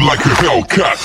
like a Hellcat.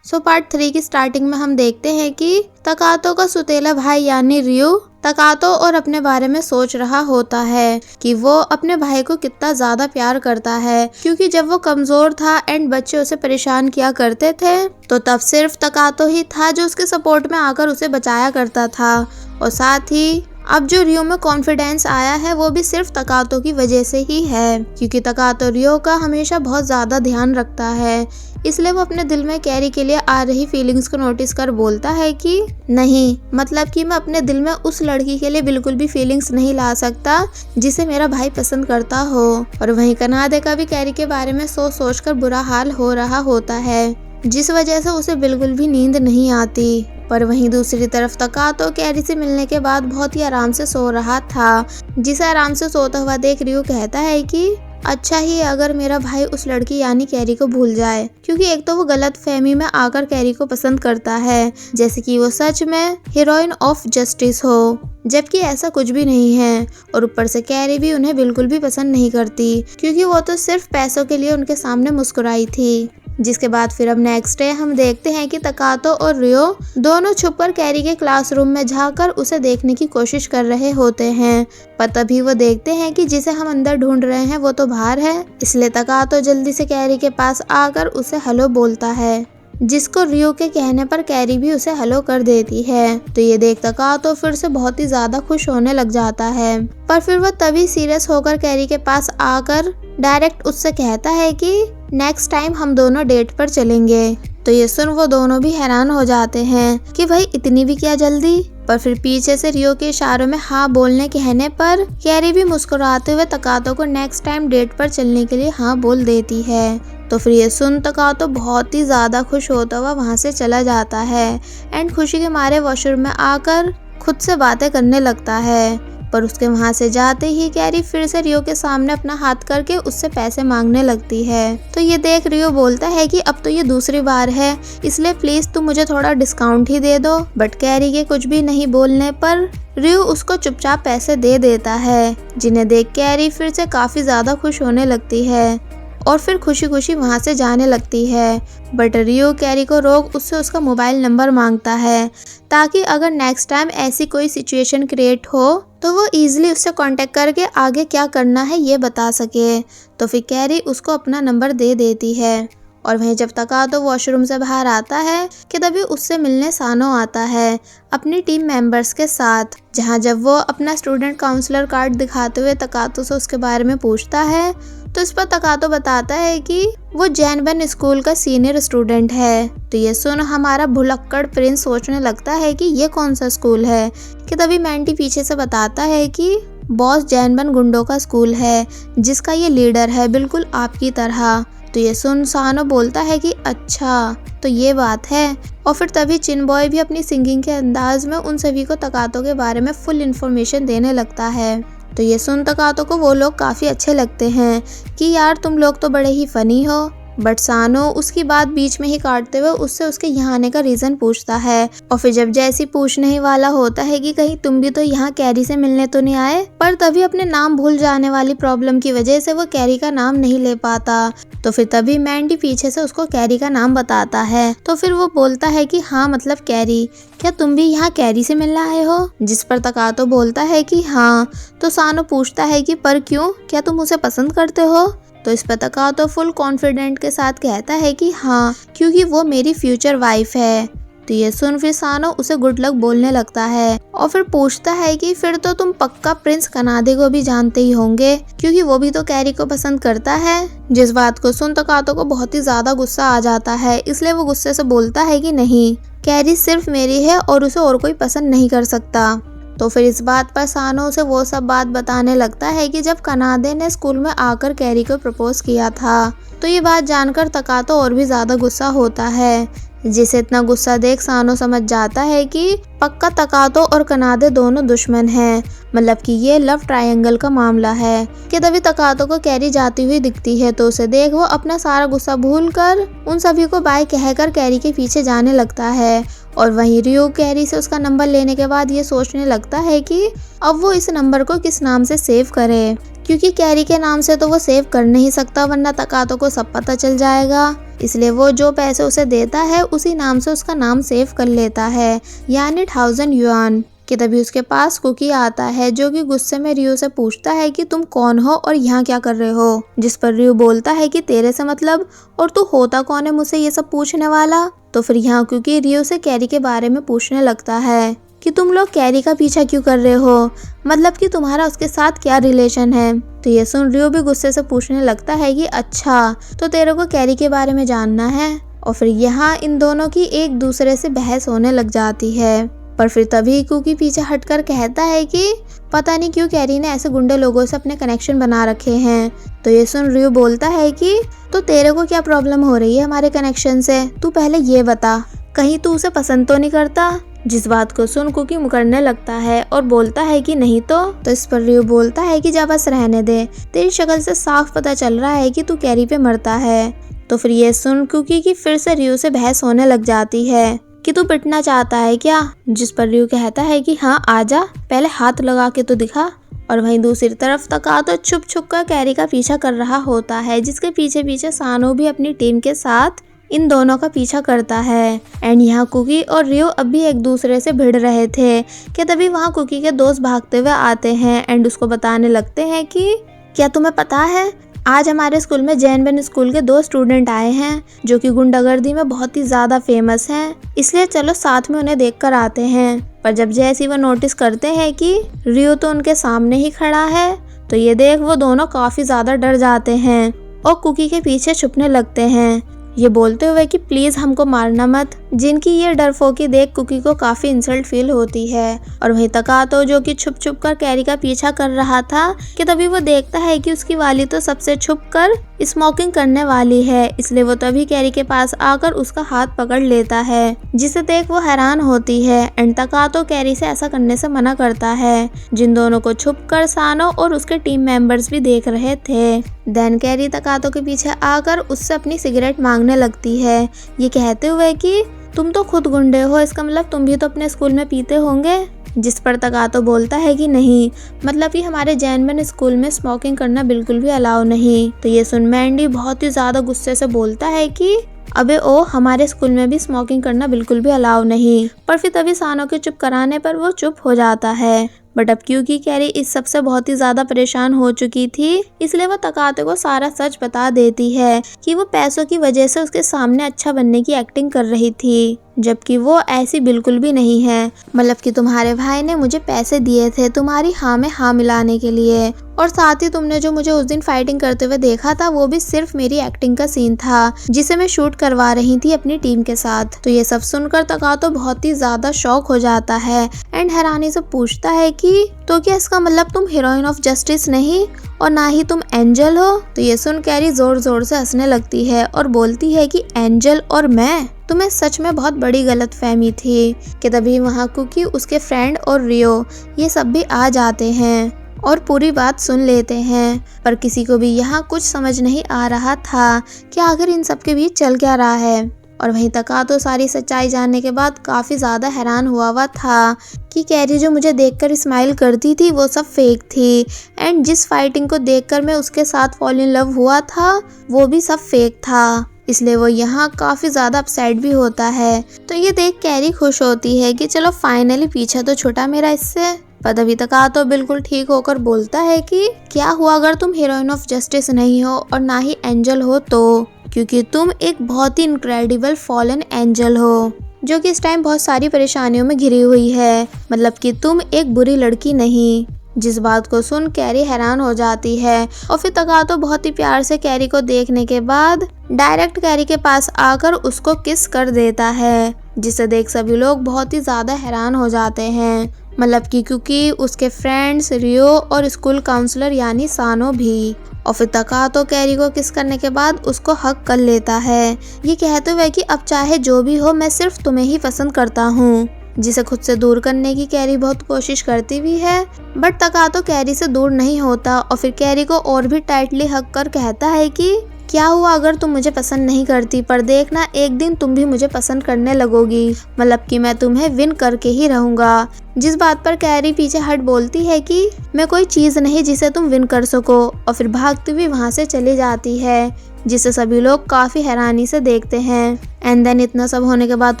Part 3 की starting में हम देखते हैं कि तकातो का सुतेला भाई यानी रियो तकातो और अपने बारे में सोच रहा होता है कि वो अपने भाई को कितना ज्यादा प्यार करता है, क्योंकि जब वो कमजोर था एंड बच्चे उसे परेशान किया करते थे तो तब सिर्फ तकातो ही था जो उसके सपोर्ट में आकर उसे बचाया करता था। और साथ ही अब जो रियो में कॉन्फिडेंस आया है वो भी सिर्फ तकातो की वजह से ही है, क्योंकि तकातो रियो का हमेशा बहुत ज्यादा ध्यान रखता है। इसलिए वो अपने दिल में कैरी के लिए आ रही फीलिंग्स को नोटिस कर बोलता है कि नहीं, मतलब कि मैं अपने दिल में उस लड़की के लिए बिल्कुल भी फीलिंग्स नहीं ला सकता जिसे मेरा भाई पसंद करता हो। और वहीं कनाडे का भी कैरी के बारे में सोच कर बुरा हाल हो रहा होता है, जिस वजह से उसे बिल्कुल भी नींद नहीं आती। पर वहीं दूसरी तरफ तकातो कैरी से मिलने के बाद बहुत ही आराम से सो रहा था, जिसे आराम से सोता हुआ देख रियो कहता है कि अच्छा ही अगर मेरा भाई उस लड़की यानी कैरी को भूल जाए, क्योंकि एक तो वो गलत फहमी में आकर कैरी को पसंद करता है जैसे कि वो सच में हीरोइन ऑफ जस्टिस हो, जबकि ऐसा कुछ भी नहीं है। और ऊपर से कैरी भी उन्हें बिल्कुल भी पसंद नहीं करती, क्योंकि वो तो सिर्फ पैसों के लिए उनके सामने मुस्कुराई थी। जिसके बाद फिर अब नेक्स्ट डे हम देखते हैं कि तकातो और रियो दोनों छुपकर कैरी के क्लासरूम में जाकर उसे देखने की कोशिश कर रहे होते हैं, पर तभी वो देखते हैं कि जिसे हम अंदर ढूंढ रहे हैं वो तो बाहर है। इसलिए तकातो जल्दी से कैरी के पास आकर उसे हेलो बोलता है, जिसको रियो के कहने पर कैरी भी उसे हेलो कर देती है। तो ये देख तकातो फिर से बहुत ही ज्यादा खुश होने लग जाता है, पर फिर वो तभी सीरियस होकर कैरी के पास आकर डायरेक्ट उससे कहता है कि नेक्स्ट टाइम हम दोनों डेट पर चलेंगे। तो ये सुन वो दोनों भी हैरान हो जाते हैं कि भाई इतनी भी क्या जल्दी। पर फिर पीछे से रियो के इशारों में हाँ बोलने कहने पर कैरी भी मुस्कुराते हुए तकातो को नेक्स्ट टाइम डेट पर चलने के लिए हाँ बोल देती है। तो फिर ये सुन तकातो बहुत ही ज्यादा खुश होता हुआ वहाँ से चला जाता है एंड खुशी के मारे वॉशरूम में आकर खुद से बातें करने लगता है। पर उसके वहाँ से जाते ही कैरी फिर से रियो के सामने अपना हाथ करके उससे पैसे मांगने लगती है। तो ये देख रियो बोलता है कि अब तो ये दूसरी बार है, इसलिए प्लीज तुम मुझे थोड़ा डिस्काउंट ही दे दो। बट कैरी के कुछ भी नहीं बोलने पर रियो उसको चुपचाप पैसे दे देता है, जिन्हें देख कैरी फिर से काफी ज्यादा खुश होने लगती है और फिर खुशी खुशी वहाँ से जाने लगती है। बट रियो कैरी को रोक उससे उसका मोबाइल नंबर मांगता है, ताकि अगर नेक्स्ट टाइम ऐसी कोई सिचुएशन क्रिएट हो तो वो इजीली उससे कांटेक्ट करके आगे क्या करना है ये बता सके। तो फिर कैरी उसको अपना नंबर दे देती है। और वहीं जब तकातो वॉशरूम से बाहर आता है कि तभी उससे मिलने सानो आता है अपनी टीम मेंबर्स के साथ, जहां जब वो अपना स्टूडेंट काउंसलर कार्ड दिखाते हुए तकातो से उसके बारे में पूछता है तो इस पर तकातो बताता है कि वो जैनबन स्कूल का सीनियर स्टूडेंट है। तो ये सुन हमारा भुलक्कड़ प्रिंस सोचने लगता है कि ये कौन सा स्कूल है, कि तभी मैंटी पीछे से बताता है कि बॉस जैनबन गुंडों का स्कूल है जिसका ये लीडर है, बिल्कुल आपकी तरह। तो ये सुन सानो बोलता है कि अच्छा तो ये बात है। और फिर तभी चिन बॉय भी अपनी सिंगिंग के अंदाज में उन सभी को तकातो के बारे में फुल इन्फॉर्मेशन देने लगता है। तो ये सुन तकातो को वो लोग काफी अच्छे लगते हैं कि यार तुम लोग तो बड़े ही फनी हो। बट सानो उसकी बात बीच में ही काटते हुए उससे उसके यहाँ आने का रीजन पूछता है। और फिर जब जैसी पूछने ही वाला होता है कि कहीं तुम भी तो यहाँ कैरी से मिलने तो नहीं आए, पर तभी अपने नाम भूल जाने वाली प्रॉब्लम की वजह से वो कैरी का नाम नहीं ले पाता। तो फिर तभी मैंडी पीछे से उसको कैरी का नाम बताता है। तो फिर वो बोलता है कि हाँ मतलब कैरी, क्या तुम भी यहाँ कैरी से मिलने आए हो? जिस पर तकातो बोलता है कि हाँ। तो सानो पूछता है कि पर क्यों, क्या तुम उसे पसंद करते हो? तो इस पर तकातो फुल कॉन्फिडेंट के साथ कहता है कि हाँ, क्योंकि वो मेरी फ्यूचर वाइफ है। तो ये सुन फिर सानो उसे गुड लक बोलने लगता है और फिर पूछता है कि फिर तो तुम पक्का प्रिंस कनाडे को भी जानते ही होंगे, क्योंकि वो भी तो कैरी को पसंद करता है। जिस बात को सुन तकातो को बहुत ही ज्यादा गुस्सा आ जाता है, इसलिए वो गुस्से से बोलता है कि नहीं, कैरी सिर्फ मेरी है और उसे और कोई पसंद नहीं कर सकता। तो फिर इस बात पर सानो उसे वो सब बात बताने लगता है कि जब कनाडे ने स्कूल में आकर कैरी को प्रपोज किया था। तो ये बात जानकर तकातो और भी ज्यादा गुस्सा होता है। जिसे इतना गुस्सा देख सानो समझ जाता है कि पक्का तकातो और कनादे दोनों दुश्मन हैं, मतलब कि ये लव ट्रायंगल का मामला है। कि तभी तकातो को कैरी जाती हुई दिखती है तो उसे देख वो अपना सारा गुस्सा भूलकर उन सभी को बाय कहकर कैरी के पीछे जाने लगता है। और वहीं रियो कैरी से उसका नंबर लेने के बाद ये सोचने लगता है कि अब वो इस नंबर को किस नाम से सेव करे, क्योंकि कैरी के नाम से तो वो सेव कर नहीं सकता वरना तकातो को सब पता चल जाएगा। इसलिए वो जो पैसे उसे देता है उसी नाम से उसका नाम सेव कर लेता है, यानी 1000 युआन। कि तभी उसके पास कुकी आता है जो कि गुस्से में रियो से पूछता है कि तुम कौन हो और यहाँ क्या कर रहे हो, जिस पर रियो बोलता है कि तेरे से मतलब, और तू होता कौन है मुझसे ये सब पूछने वाला। तो फिर यहाँ कुकी रियो से कैरी के बारे में पूछने लगता है कि तुम लोग कैरी का पीछा क्यों कर रहे हो, मतलब कि तुम्हारा उसके साथ क्या रिलेशन है। तो ये सुन रियो भी गुस्से से पूछने लगता है कि अच्छा तो तेरे को कैरी के बारे में जानना है। और फिर यहाँ इन दोनों की एक दूसरे से बहस होने लग जाती है। पर फिर तभी कुकी पीछे हटकर कहता है कि पता नहीं क्यों कैरी ने ऐसे गुंडे लोगों से अपने कनेक्शन बना रखे हैं। तो ये सुन रियो बोलता है कि तो तेरे को क्या प्रॉब्लम हो रही है हमारे कनेक्शन से, तू पहले ये बता, कहीं तू उसे पसंद तो नहीं करता। जिस बात को सुन कुकी मुकरने लगता है और बोलता है कि नहीं तो इस पर रियो बोलता है कि जा बस रहने दे, तेरी शक्ल से साफ पता चल रहा है कि तू कैरी पे मरता है। तो फिर ये सुन कुकी की फिर से रियो से बहस होने लग जाती है कि तू पिटना चाहता है क्या, जिस पर रियो कहता है कि हाँ आजा, पहले हाथ लगा के तो दिखा। और वहीं दूसरी तरफ तकातो छुप छुप कर कैरी का पीछा कर रहा होता है, जिसके पीछे पीछे सानो भी अपनी टीम के साथ इन दोनों का पीछा करता है। एंड यहाँ कुकी और रियो अब भी एक दूसरे से भिड़ रहे थे कि तभी वहाँ कुकी के दोस्त भागते हुए आते हैं एंड उसको बताने लगते हैं कि क्या तुम्हें पता है आज हमारे स्कूल में जैन बेन स्कूल के 2 स्टूडेंट आए हैं जो कि गुंडागर्दी में बहुत ही ज्यादा फेमस हैं, इसलिए चलो साथ में उन्हें देख कर आते हैं। पर जब जैसे ही वो नोटिस करते हैं कि रियो तो उनके सामने ही खड़ा है तो ये देख वो दोनों काफी ज्यादा डर जाते हैं और कुकी के पीछे छुपने लगते हैं, ये बोलते हुए कि प्लीज हमको मारना मत। जिनकी ये डरपोकी देख कुकी को काफी इंसल्ट फील होती है। और वहीं तकातो जो कि छुप छुप कर कैरी का पीछा कर रहा था कि तभी वो देखता है कि उसकी वाली तो सबसे छुप कर स्मोकिंग करने वाली है, इसलिए वो तभी कैरी के पास आकर उसका हाथ पकड़ लेता है, जिसे देख वो हैरान होती है। एंड तकातो कैरी से ऐसा करने से मना करता है, जिन दोनों को छुप कर सानो और उसके टीम मेंबर्स भी देख रहे थे। देन कैरी तकातो के पीछे आकर उससे अपनी सिगरेट मांगने लगती है, ये कहते हुए कि तुम तो खुद गुंडे हो, इसका मतलब तुम भी तो अपने स्कूल में पीते होंगे। जिस पर तकातो बोलता है कि नहीं, मतलब कि हमारे जैन बेन स्कूल में स्मोकिंग करना बिल्कुल भी अलाउ नहीं। तो ये सुन मैंडी बहुत ही ज्यादा गुस्से से बोलता है कि अबे ओ, हमारे स्कूल में भी स्मोकिंग करना बिल्कुल भी अलाउ नहीं। पर फिर तभी सानो के चुप कराने पर वो चुप हो जाता है। बट अब क्योंकि कैरी इस सब से बहुत ही ज्यादा परेशान हो चुकी थी, इसलिए वो तकातो को सारा सच बता देती है कि वो पैसों की वजह से उसके सामने अच्छा बनने की एक्टिंग कर रही थी, जबकि वो ऐसी बिल्कुल भी नहीं है। मतलब कि तुम्हारे भाई ने मुझे पैसे दिए थे तुम्हारी हाँ में हाँ मिलाने के लिए, और साथ ही तुमने जो मुझे उस दिन फाइटिंग करते हुए देखा था वो भी सिर्फ मेरी एक्टिंग का सीन था, जिसे मैं शूट करवा रही थी अपनी टीम के साथ। तो ये सब सुनकर तकातो बहुत ही ज्यादा शॉक हो जाता है एंड हैरानी से पूछता है कि तो क्या इसका मतलब तुम हीरोइन ऑफ जस्टिस नहीं और ना ही तुम एंजल हो। तो ये सुन कैरी जोर जोर से हंसने लगती है और बोलती है कि एंजल और मैं, तुम्हें सच में बहुत बड़ी गलतफहमी थी। कि तभी वहाँ कुकी, उसके फ्रेंड और रियो ये सब भी आ जाते हैं और पूरी बात सुन लेते हैं। पर किसी को भी यहाँ कुछ समझ नहीं आ रहा था कि आखिर इन सब के बीच चल क्या रहा है। और वहीं तकातो सारी सच्चाई जानने के बाद काफी ज्यादा हैरान हुआ था कि कैरी जो मुझे देखकर स्माइल करती थी वो सब फेक थी, एंड जिस फाइटिंग को देखकर मैं उसके साथ फॉल इन लव हुआ था वो भी सब फेक था। इसलिए वो यहाँ काफी ज्यादा अपसेट भी होता है। तो ये देख कैरी खुश होती है कि चलो फाइनली पीछा तो छूटा मेरा इससे। पर तभी तकातो बिल्कुल ठीक होकर बोलता है कि क्या हुआ अगर तुम हीरोइन ऑफ जस्टिस नहीं हो और ना ही एंजल हो तो, क्योंकि तुम एक बहुत ही इनक्रेडिबल फॉलन एंजल हो जो कि इस टाइम बहुत सारी परेशानियों में घिरी हुई है, मतलब कि तुम एक बुरी लड़की नहीं। जिस बात को सुन कैरी हैरान हो जाती है और फिर तकातो बहुत ही प्यार से कैरी को देखने के बाद डायरेक्ट कैरी के पास आकर उसको किस कर देता है, जिसे देख सभी लोग बहुत ही ज्यादा हैरान हो जाते हैं। मतलब कि क्योंकि उसके फ्रेंड्स रियो और स्कूल काउंसलर यानी सानो भी। और फिर तकातो कैरी को किस करने के बाद उसको हक कर लेता है, ये कहते हुए कि अब चाहे जो भी हो मैं सिर्फ तुम्हें ही पसंद करता हूँ। जिसे खुद से दूर करने की कैरी बहुत कोशिश करती भी है, बट तकातो कैरी से दूर नहीं होता और फिर कैरी को और भी टाइटली हक कर कहता है कि क्या हुआ अगर तुम मुझे पसंद नहीं करती, पर देखना एक दिन तुम भी मुझे पसंद करने लगोगी, मतलब कि मैं तुम्हें विन करके ही रहूंगा। जिस बात पर कैरी पीछे हट बोलती है कि मैं कोई चीज नहीं जिसे तुम विन कर सको, और फिर भागती हुई वहां से चली जाती है, जिसे सभी लोग काफी हैरानी से देखते हैं। एंड देन इतना सब होने के बाद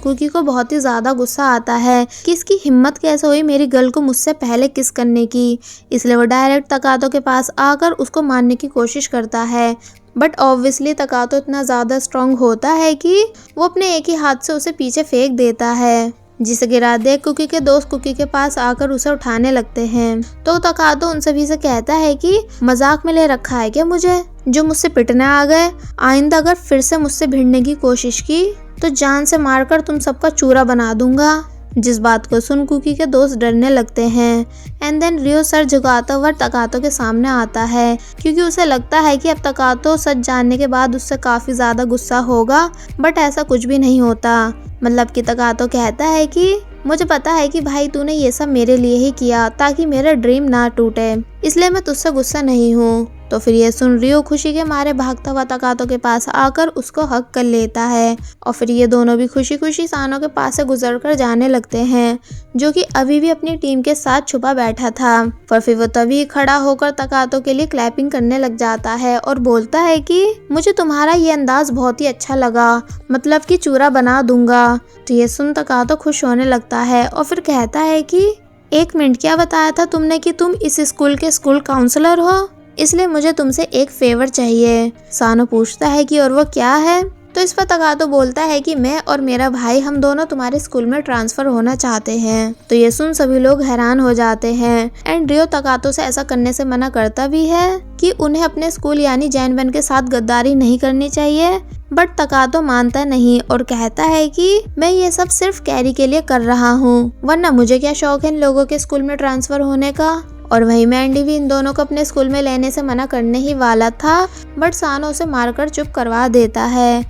कुकी को बहुत ही ज्यादा गुस्सा आता है कि इसकी हिम्मत कैसे हुई मेरी गर्ल को मुझसे पहले किस करने की, इसलिए वो डायरेक्ट तकातो के पास आकर उसको मारने की कोशिश करता है। बट ऑब्वियसली तकातो इतना ज़्यादा स्ट्रॉन्ग होता है कि वो अपने एक ही हाथ से उसे पीछे फेंक देता है, जिसे गिरा देख कुकी के दोस्त कुकी के पास आकर उसे उठाने लगते हैं। तो तकातो उन सभी से कहता है कि मजाक में ले रखा है क्या मुझे, जो मुझसे पिटने आ गए, आइंदा अगर फिर से मुझसे भिड़ने की कोशिश की तो जान से मारकर तुम सबका चूरा बना दूंगा। जिस बात को सुन कुकी के दोस्त डरने लगते हैं। एंड देन रियो सर झुकाता हुआ तकातो के सामने आता है, क्योंकि उसे लगता है कि अब तकातो सच जानने के बाद उससे काफ़ी ज़्यादा गुस्सा होगा, बट ऐसा कुछ भी नहीं होता। मतलब कि तकातो कहता है कि मुझे पता है कि भाई तूने ये सब मेरे लिए ही किया ताकि मेरा ड्रीम ना टूटे, इसलिए मैं तुझसे गुस्सा नहीं हूँ। तो फिर ये सुन रियो खुशी के मारे भागता हुआ तकातो के पास आकर उसको हक कर लेता है, और फिर ये दोनों भी खुशी खुशी सानो के पास से गुजरकर जाने लगते हैं, जो कि अभी भी अपनी टीम के साथ छुपा बैठा था। पर फिर वो तभी खड़ा होकर तकातो के लिए क्लैपिंग करने लग जाता है और बोलता है कि मुझे तुम्हारा ये अंदाज बहुत ही अच्छा लगा, मतलब कि चूरा बना दूंगा। तो ये सुन तकातो खुश होने लगता है और फिर कहता है कि 1 मिनट, क्या बताया था तुमने कि तुम इस स्कूल के स्कूल काउंसलर हो, इसलिए मुझे तुमसे एक फेवर चाहिए। सानो पूछता है कि और वो क्या है। तो इस पर तकातो बोलता है कि मैं और मेरा भाई हम दोनों तुम्हारे स्कूल में ट्रांसफर होना चाहते हैं। तो ये सुन सभी लोग हैरान हो जाते हैं। एंड रियो तकातो से ऐसा करने से मना करता भी है कि उन्हें अपने स्कूल यानी जैनबेन के साथ गद्दारी नहीं करनी चाहिए, बट तकातो मानता नहीं और कहता है कि मैं ये सब सिर्फ कैरी के लिए कर रहा हूँ, वरना मुझे क्या शौक है इन लोगों के स्कूल में ट्रांसफर होने का। और वहीं मैंडी भी इन दोनों को अपने स्कूल में लेने से मना करने ही वाला था, बट सानो उसे मारकर चुप करवा देता है।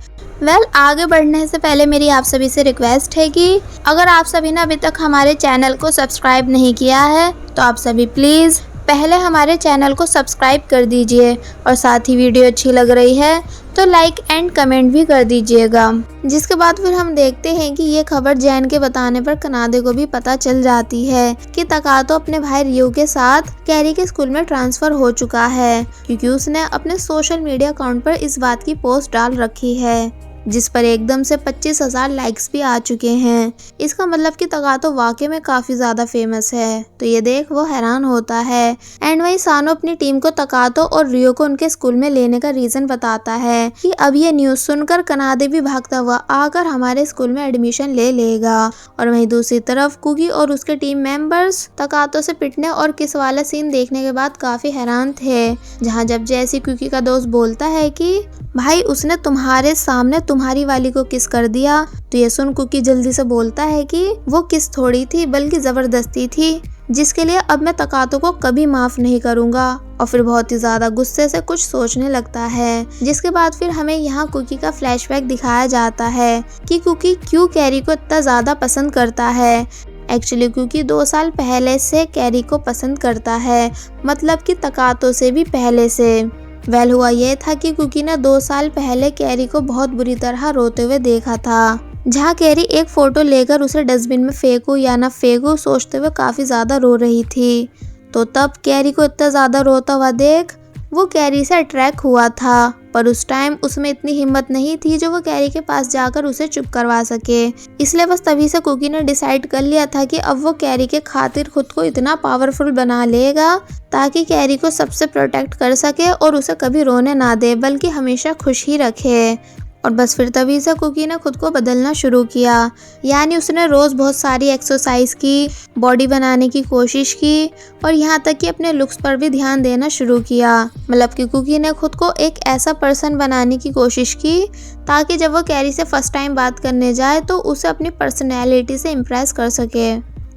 आगे बढ़ने से पहले मेरी आप सभी से रिक्वेस्ट है कि अगर आप सभी ने अभी तक हमारे चैनल को सब्सक्राइब नहीं किया है तो आप सभी प्लीज़ पहले हमारे चैनल को सब्सक्राइब कर दीजिए, और साथ ही वीडियो अच्छी लग रही है तो लाइक एंड कमेंट भी कर दीजिएगा। जिसके बाद फिर हम देखते हैं कि ये खबर जैन के बताने पर कनादे को भी पता चल जाती है कि तकातो अपने भाई रियो के साथ कैरी के स्कूल में ट्रांसफर हो चुका है, क्योंकि उसने अपने सोशल मीडिया अकाउंट पर इस बात की पोस्ट डाल रखी है, जिस पर एकदम से 25,000 लाइक्स भी आ चुके हैं। इसका मतलब कि तकातो वाकई में काफी ज्यादा फेमस है। तो ये देख वो हैरान होता है। एंड वही सानो अपनी टीम को तकातो और रियो को उनके स्कूल में लेने का रीजन बताता है कि अब ये न्यूज सुनकर कनादे भी भागता हुआ आकर हमारे स्कूल में एडमिशन ले लेगा। और वहीं दूसरी तरफ कुकी और उसके टीम मेंबर्स तकातो से पिटने और किस वाला सीन देखने के बाद काफी हैरान थे, जहाँ जब जैसी कुकी का दोस्त बोलता है कि भाई उसने तुम्हारे सामने तुम्हारी वाली को किस कर दिया। तो ये सुन कुकी जल्दी से बोलता है कि वो किस थोड़ी थी बल्कि जबरदस्ती थी, जिसके लिए अब मैं तकातो को कभी माफ नहीं करूंगा। और फिर बहुत ही ज्यादा गुस्से से कुछ सोचने लगता है। जिसके बाद फिर हमें यहाँ कुकी का फ्लैशबैक दिखाया जाता है कि कुकी क्यों कैरी को इतना ज्यादा पसंद करता है। एक्चुअली कुकी 2 साल पहले से कैरी को पसंद करता है, मतलब कि तकातो से भी पहले से। हुआ ये था कि कुकी ने 2 साल पहले कैरी को बहुत बुरी तरह रोते हुए देखा था, जहाँ कैरी एक फोटो लेकर उसे डस्टबिन में फेंकू या ना फेंकू सोचते हुए काफी ज्यादा रो रही थी। तो तब कैरी को इतना ज्यादा रोता हुआ देख वो कैरी से अट्रैक्ट हुआ था, पर उस टाइम उसमें इतनी हिम्मत नहीं थी जो वो कैरी के पास जाकर उसे चुप करवा सके। इसलिए बस तभी से कुकी ने डिसाइड कर लिया था कि अब वो कैरी के खातिर खुद को इतना पावरफुल बना लेगा ताकि कैरी को सबसे प्रोटेक्ट कर सके और उसे कभी रोने ना दे, बल्कि हमेशा खुश ही रखे। और बस फिर तभी से कुकी ने खुद को बदलना शुरू किया, यानी उसने रोज़ बहुत सारी एक्सरसाइज की, बॉडी बनाने की कोशिश की और यहाँ तक कि अपने लुक्स पर भी ध्यान देना शुरू किया। मतलब कि कुकी ने खुद को एक ऐसा पर्सन बनाने की कोशिश की ताकि जब वो कैरी से फर्स्ट टाइम बात करने जाए तो उसे अपनी पर्सनैलिटी से इम्प्रेस कर सके।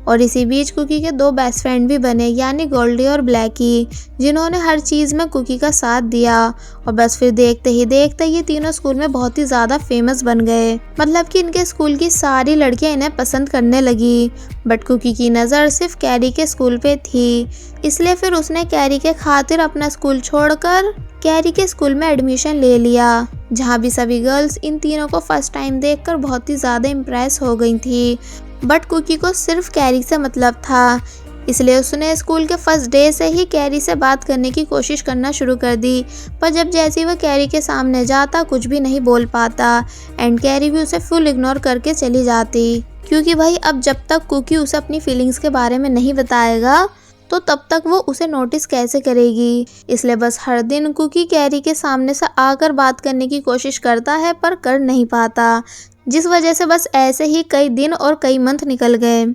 और इसी बीच कुकी के दो बेस्ट फ्रेंड भी बने, यानी गोल्डी और ब्लैकी, जिन्होंने हर चीज़ में कुकी का साथ दिया। और बस फिर देखते ही देखते ये तीनों स्कूल में बहुत ही ज़्यादा फेमस बन गए। मतलब कि इनके स्कूल की सारी लड़कियां इन्हें पसंद करने लगी। बट कुकी की नज़र सिर्फ कैरी के स्कूल पे थी, इसलिए फिर उसने कैरी के खातिर अपना स्कूल छोड़कर कैरी के स्कूल में एडमिशन ले लिया, जहाँ भी सभी गर्ल्स इन तीनों को फर्स्ट टाइम देखकर बहुत ही ज़्यादा इम्प्रेस हो गई थी। बट कुकी को सिर्फ कैरी से मतलब था, इसलिए उसने स्कूल के फर्स्ट डे से ही कैरी से बात करने की कोशिश करना शुरू कर दी। पर जब जैसे ही वह कैरी के सामने जाता कुछ भी नहीं बोल पाता एंड कैरी भी उसे फुल इग्नोर करके चली जाती, क्योंकि भाई अब जब तक कुकी उसे अपनी फीलिंग्स के बारे में नहीं बताएगा तो तब तक वो उसे नोटिस कैसे करेगी। इसलिए बस हर दिन कुकी कैरी के सामने से आकर बात करने की कोशिश करता है पर कर नहीं पाता, जिस वजह से बस ऐसे ही कई दिन और कई मंथ निकल गए।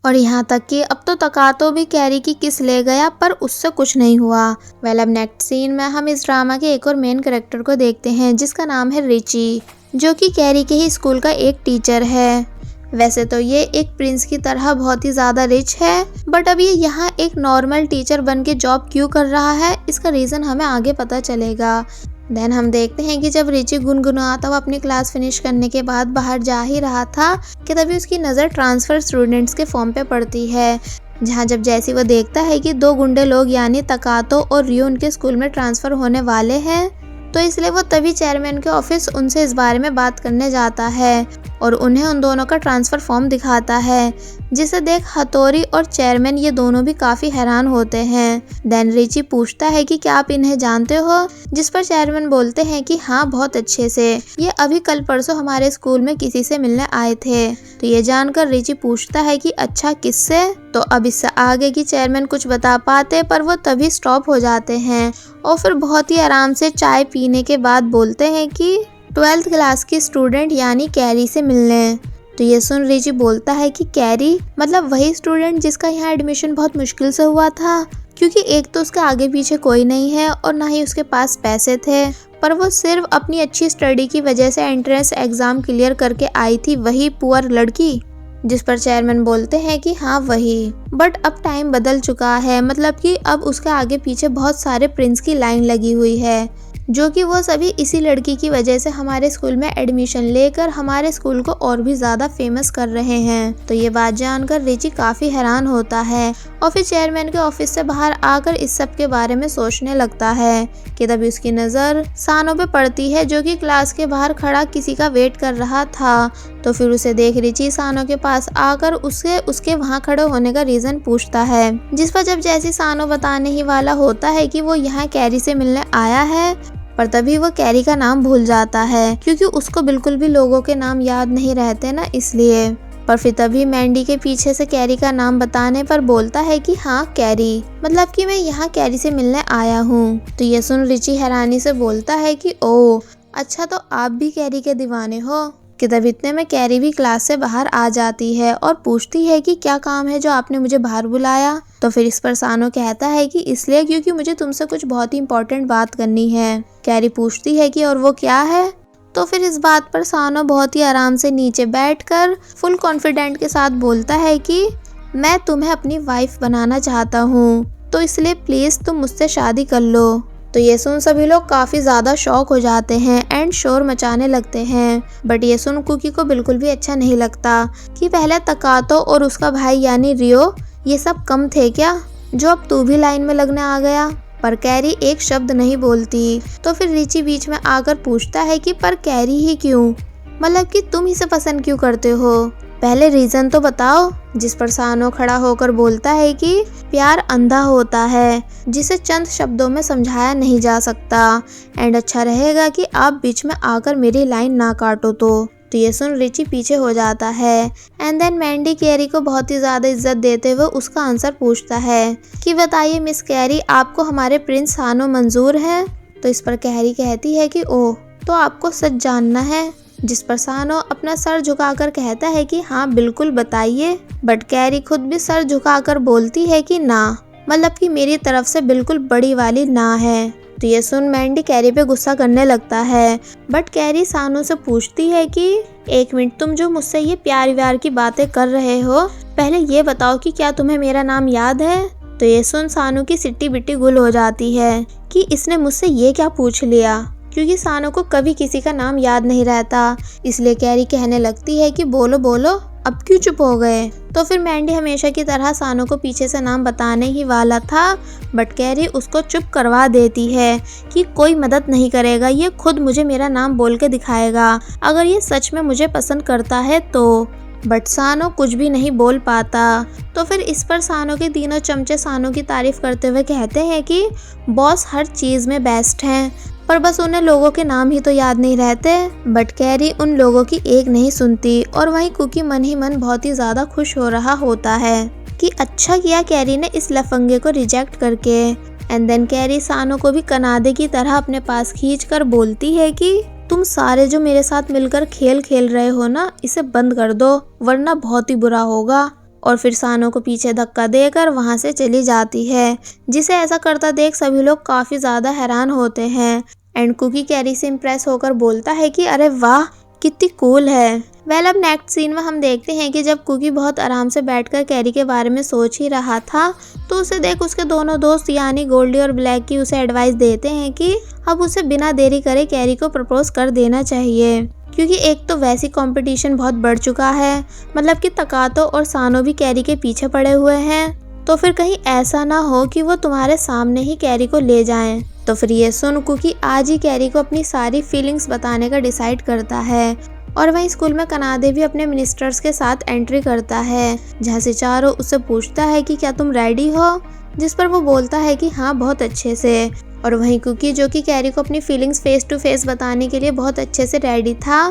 और यहाँ तक कि अब तो तकातो भी कैरी की किस ले गया पर उससे कुछ नहीं हुआ। अब नेक्स्ट सीन में हम इस ड्रामा के एक और मेन कैरेक्टर को देखते हैं, जिसका नाम है रिची, जो कि कैरी के ही स्कूल का एक टीचर है। वैसे तो ये एक प्रिंस की तरह बहुत ही ज़्यादा रिच है, बट अब ये यहाँ एक नॉर्मल टीचर बन के जॉब क्यों कर रहा है, इसका रीज़न हमें आगे पता चलेगा। देन हम देखते हैं कि जब रिची गुनगुनाता हुआ अपनी क्लास फिनिश करने के बाद बाहर जा ही रहा था कि तभी उसकी नज़र ट्रांसफ़र स्टूडेंट्स के फॉर्म पे पड़ती है, जहाँ जब जैसे वो देखता है कि दो गुंडे लोग यानी तकातो और रियो उनके स्कूल में ट्रांसफ़र होने वाले हैं, तो इसलिए वो तभी चेयरमैन के ऑफिस उनसे इस बारे में बात करने जाता है और उन्हें उन दोनों का ट्रांसफ़र फॉर्म दिखाता है, जिसे देख हथौड़ी और चेयरमैन ये दोनों भी काफ़ी हैरान होते हैं। देन रिची पूछता है कि क्या आप इन्हें जानते हो, जिस पर चेयरमैन बोलते हैं कि हाँ बहुत अच्छे से, ये अभी कल परसों हमारे स्कूल में किसी से मिलने आए थे। तो ये जानकर रिची पूछता है कि अच्छा किससे। तो अब इससे आगे की चेयरमैन कुछ बता पाते पर वो तभी स्टॉप हो जाते हैं और फिर बहुत ही आराम से चाय पीने के बाद बोलते हैं कि 12th क्लास की स्टूडेंट यानी कैरी से मिलने। तो ये सुन रिची बोलता है कि कैरी मतलब वही स्टूडेंट जिसका यहाँ एडमिशन बहुत मुश्किल से हुआ था, क्योंकि एक तो उसके आगे पीछे कोई नहीं है और ना ही उसके पास पैसे थे, पर वो सिर्फ अपनी अच्छी स्टडी की वजह से एंट्रेंस एग्जाम क्लियर करके आई थी, वही पुअर लड़की। जिस पर चेयरमैन बोलते हैं कि हाँ वही। बट अब टाइम बदल चुका है, मतलब कि अब उसके आगे पीछे बहुत सारे प्रिंस की लाइन लगी हुई है, जो कि वो सभी इसी लड़की की वजह से हमारे स्कूल में एडमिशन लेकर हमारे स्कूल को और भी ज़्यादा फेमस कर रहे हैं। तो ये बात जानकर रिची काफ़ी हैरान होता है और फिर चेयरमैन के ऑफिस से बाहर आकर इस सब के बारे में सोचने लगता है कि तभी उसकी नज़र सानो पे पड़ती है, जो कि क्लास के बाहर खड़ा किसी का वेट कर रहा था। तो फिर उसे देख रिची सानो के पास आकर उसके वहाँ खड़े होने का रीज़न पूछता है, जिस पर जब जैसे सानो बताने ही वाला होता है कि वो यहाँ कैरी से मिलने आया है, पर तभी वो कैरी का नाम भूल जाता है, क्योंकि उसको बिल्कुल भी लोगों के नाम याद नहीं रहते ना, इसलिए। पर फिर तभी मैंडी के पीछे से कैरी का नाम बताने पर बोलता है कि हाँ कैरी, मतलब कि मैं यहाँ कैरी से मिलने आया हूँ। तो ये सुन रिची हैरानी से बोलता है कि ओह अच्छा, तो आप भी कैरी के दीवाने हो। कि तब इतने में कैरी भी क्लास से बाहर आ जाती है और पूछती है कि क्या काम है जो आपने मुझे बाहर बुलाया। तो फिर इस पर सानो कहता है कि इसलिए क्योंकि मुझे तुमसे कुछ बहुत ही इंपॉर्टेंट बात करनी है। कैरी पूछती है कि और वो क्या है। तो फिर इस बात पर सानो बहुत ही आराम से नीचे बैठकर फुल कॉन्फिडेंट के साथ बोलता है कि मैं तुम्हें अपनी वाइफ बनाना चाहता हूँ, तो इसलिए प्लीज़ तुम मुझसे शादी कर लो। तो ये सुन सभी लोग काफ़ी ज़्यादा शॉक हो जाते हैं एंड शोर मचाने लगते हैं। बट ये सुन कुकी को बिल्कुल भी अच्छा नहीं लगता कि पहले तकातो और उसका भाई यानी रियो ये सब कम थे क्या, जो अब तू भी लाइन में लगने आ गया। पर कैरी एक शब्द नहीं बोलती। तो फिर रिची बीच में आकर पूछता है कि पर कैरी ही क्यों, मतलब कि तुम इसे पसंद क्यों करते हो, पहले रीज़न तो बताओ। जिस पर सानो खड़ा होकर बोलता है कि प्यार अंधा होता है, जिसे चंद शब्दों में समझाया नहीं जा सकता, एंड अच्छा रहेगा कि आप बीच में आकर मेरी लाइन ना काटो। तो ये सुन रिची पीछे हो जाता है एंड देन मैंडी कैरी को बहुत ही ज़्यादा इज्जत देते हुए उसका आंसर पूछता है कि बताइए मिस कैरी, आपको हमारे प्रिंस सानो मंजूर हैं। तो इस पर कैरी कहती है कि ओह तो आपको सच जानना है। जिस पर सानो अपना सर झुकाकर कहता है कि हाँ बिल्कुल बताइए। बट कैरी खुद भी सर झुकाकर बोलती है कि ना, मतलब कि मेरी तरफ से बिल्कुल बड़ी वाली ना है। तो ये सुन मैंडी कैरी पे गुस्सा करने लगता है। बट कैरी सानो से पूछती है कि एक मिनट, तुम जो मुझसे ये प्यार व्यार की बातें कर रहे हो पहले ये बताओ कि क्या तुम्हें मेरा नाम याद है। तो ये सुन सानू की सिट्टी बिट्टी गुल हो जाती है कि इसने मुझसे ये क्या पूछ लिया, क्योंकि सानू को कभी किसी का नाम याद नहीं रहता। इसलिए कैरी कहने लगती है कि बोलो बोलो, अब क्यों चुप हो गए। तो फिर मैंडी हमेशा की तरह सानू को पीछे से नाम बताने ही वाला था, बट कैरी उसको चुप करवा देती है कि कोई मदद नहीं करेगा, ये खुद मुझे मेरा नाम बोल के दिखाएगा अगर ये सच में मुझे पसंद करता है तो। बट सानू कुछ भी नहीं बोल पाता। तो फिर इस पर सानू के तीनों चमचे सानू की तारीफ करते हुए कहते हैं कि बॉस हर चीज़ में बेस्ट हैं, पर बस उन्हें लोगों के नाम ही तो याद नहीं रहते। बट कैरी उन लोगों की एक नहीं सुनती और वहीं कुकी मन ही मन बहुत ही ज़्यादा खुश हो रहा होता है कि अच्छा किया कैरी ने इस लफंगे को रिजेक्ट करके। एंड देन कैरी सानू को भी कनाडे की तरह अपने पास खींच कर बोलती है कि तुम सारे जो मेरे साथ मिलकर खेल खेल रहे हो ना, इसे बंद कर दो वरना बहुत ही बुरा होगा। और फिर सानू को पीछे धक्का देकर वहां से चली जाती है, जिसे ऐसा करता देख सभी लोग काफी ज्यादा हैरान होते हैं। एंड कुकी कैरी से इम्प्रेस होकर बोलता है कि अरे वाह कितनी कूल है। वेल अब नेक्स्ट सीन में हम देखते हैं कि जब कुकी बहुत आराम से बैठकर कैरी के बारे में सोच ही रहा था, तो उसे देख उसके दोनों दोस्त यानी गोल्डी और ब्लैक की उसे एडवाइस देते हैं कि अब उसे बिना देरी करे कैरी को प्रपोज कर देना चाहिए, क्योंकि एक तो वैसी कंपटीशन बहुत बढ़ चुका है, मतलब कि तकातो और सानो भी कैरी के पीछे पड़े हुए हैं। तो फिर कहीं ऐसा ना हो कि वो तुम्हारे सामने ही कैरी को ले जाएं। तो फिर ये सुन कुकी आज ही कैरी को अपनी सारी फीलिंग्स बताने का डिसाइड करता है। और वहीं स्कूल में कनाडे भी अपने मिनिस्टर्स के साथ एंट्री करता है, जहाँ से चारों उससे पूछता है कि क्या तुम रेडी हो, जिस पर वो बोलता है कि हाँ बहुत अच्छे से। और वहीं कुकी जो कि कैरी को अपनी फीलिंग्स फेस टू फेस बताने के लिए बहुत अच्छे से रेडी था,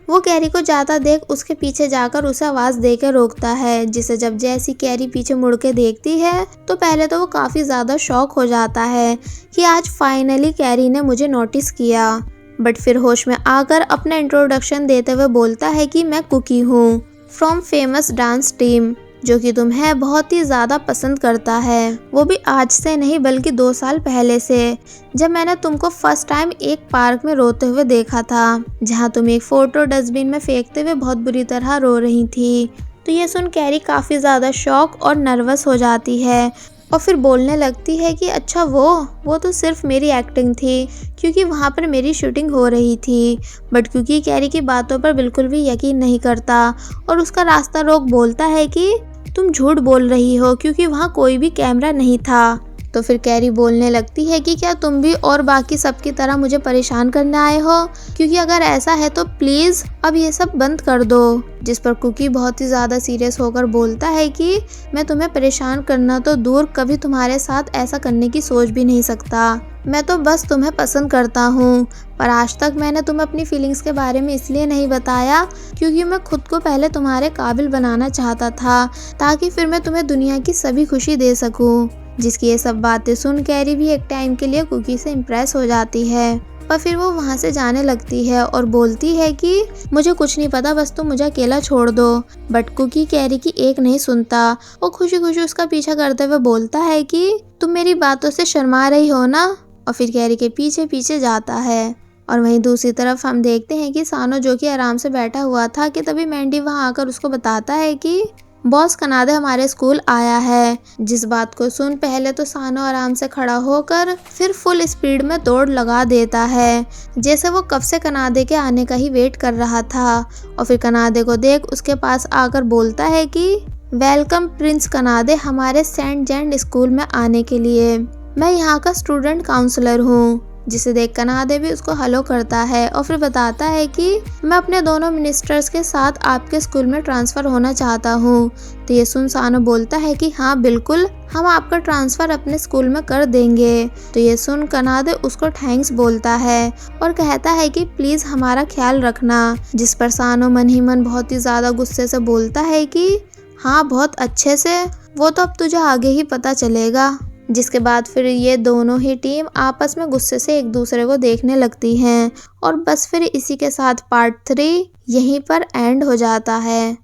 वो कैरी को जाता देख उसके पीछे जाकर उसे आवाज़ देकर रोकता है, जिसे जब जैसी कैरी पीछे मुड़ के देखती है तो पहले तो वो काफ़ी ज़्यादा शॉक हो जाता है कि आज फाइनली कैरी ने मुझे नोटिस किया। बट फिर होश में आकर अपना इंट्रोडक्शन देते हुए बोलता है कि मैं कुकी हूँ फ्रॉम फेमस डांस टीम, जो कि तुम्हें बहुत ही ज़्यादा पसंद करता है, वो भी आज से नहीं बल्कि 2 साल पहले से, जब मैंने तुमको फर्स्ट टाइम एक पार्क में रोते हुए देखा था, जहां तुम एक फ़ोटो डस्टबिन में फेंकते हुए बहुत बुरी तरह रो रही थी। तो ये सुन कैरी काफ़ी ज़्यादा शॉक और नर्वस हो जाती है और फिर बोलने लगती है कि अच्छा वो तो सिर्फ मेरी एक्टिंग थी, क्योंकि वहाँ पर मेरी शूटिंग हो रही थी। बट क्योंकि कैरी की बातों पर बिल्कुल भी यकीन नहीं करता और उसका रास्ता रोक बोलता है कि तुम झूठ बोल रही हो, क्योंकि वहाँ कोई भी कैमरा नहीं था। तो फिर कैरी बोलने लगती है कि क्या तुम भी और बाकी सबकी तरह मुझे परेशान करने आए हो, क्योंकि अगर ऐसा है तो प्लीज़ अब ये सब बंद कर दो। जिस पर कुकी बहुत ही ज़्यादा सीरियस होकर बोलता है कि मैं तुम्हें परेशान करना तो दूर, कभी तुम्हारे साथ ऐसा करने की सोच भी नहीं सकता। मैं तो बस तुम्हें पसंद करता हूँ, पर आज तक मैंने तुम्हें अपनी फीलिंग्स के बारे में इसलिए नहीं बताया क्योंकि मैं खुद को पहले तुम्हारे काबिल बनाना चाहता था, ताकि फिर मैं तुम्हें दुनिया की सभी खुशी दे सकूँ। जिसकी ये सब बातें सुन कैरी भी एक टाइम के लिए कुकी से इम्प्रेस हो जाती है, पर फिर वो वहाँ से जाने लगती है और बोलती है कि मुझे कुछ नहीं पता, बस तुम मुझे अकेला छोड़ दो। बट कुकी कैरी की एक नहीं सुनता, वो खुशी खुशी उसका पीछा करते हुए बोलता है कि तुम मेरी बातों से शर्मा रही हो ना, और फिर कैरी के पीछे पीछे जाता है। और वहीं दूसरी तरफ हम देखते हैं कि सानो जो कि आराम से बैठा हुआ था कि तभी मैंडी वहाँ आकर उसको बताता है कि बॉस कनाडे हमारे स्कूल आया है। जिस बात को सुन पहले तो सानो आराम से खड़ा होकर फिर फुल स्पीड में दौड़ लगा देता है, जैसे वो कब से कनाडे के आने का ही वेट कर रहा था। और फिर कनाडे को देख उसके पास आकर बोलता है कि वेलकम प्रिंस कनाडे हमारे सेंट जेंट स्कूल में आने के लिए, मैं यहाँ का स्टूडेंट काउंसलर हूँ। जिसे देख कनाडे भी उसको हेलो करता है और फिर बताता है कि मैं अपने दोनों मिनिस्टर्स के साथ आपके स्कूल में ट्रांसफ़र होना चाहता हूँ। तो ये सुन सानो बोलता है कि हाँ बिल्कुल, हम आपका ट्रांसफ़र अपने स्कूल में कर देंगे। तो ये सुन कनाडे उसको थैंक्स बोलता है और कहता है कि प्लीज़ हमारा ख्याल रखना। जिस पर सानो मन ही मन बहुत ही ज़्यादा गुस्से से बोलता है कि हाँ बहुत अच्छे से, वो तो अब तुझे आगे ही पता चलेगा। जिसके बाद फिर ये दोनों ही टीम आपस में गुस्से से एक दूसरे को देखने लगती हैं और बस फिर इसी के साथ पार्ट 3 यहीं पर एंड हो जाता है।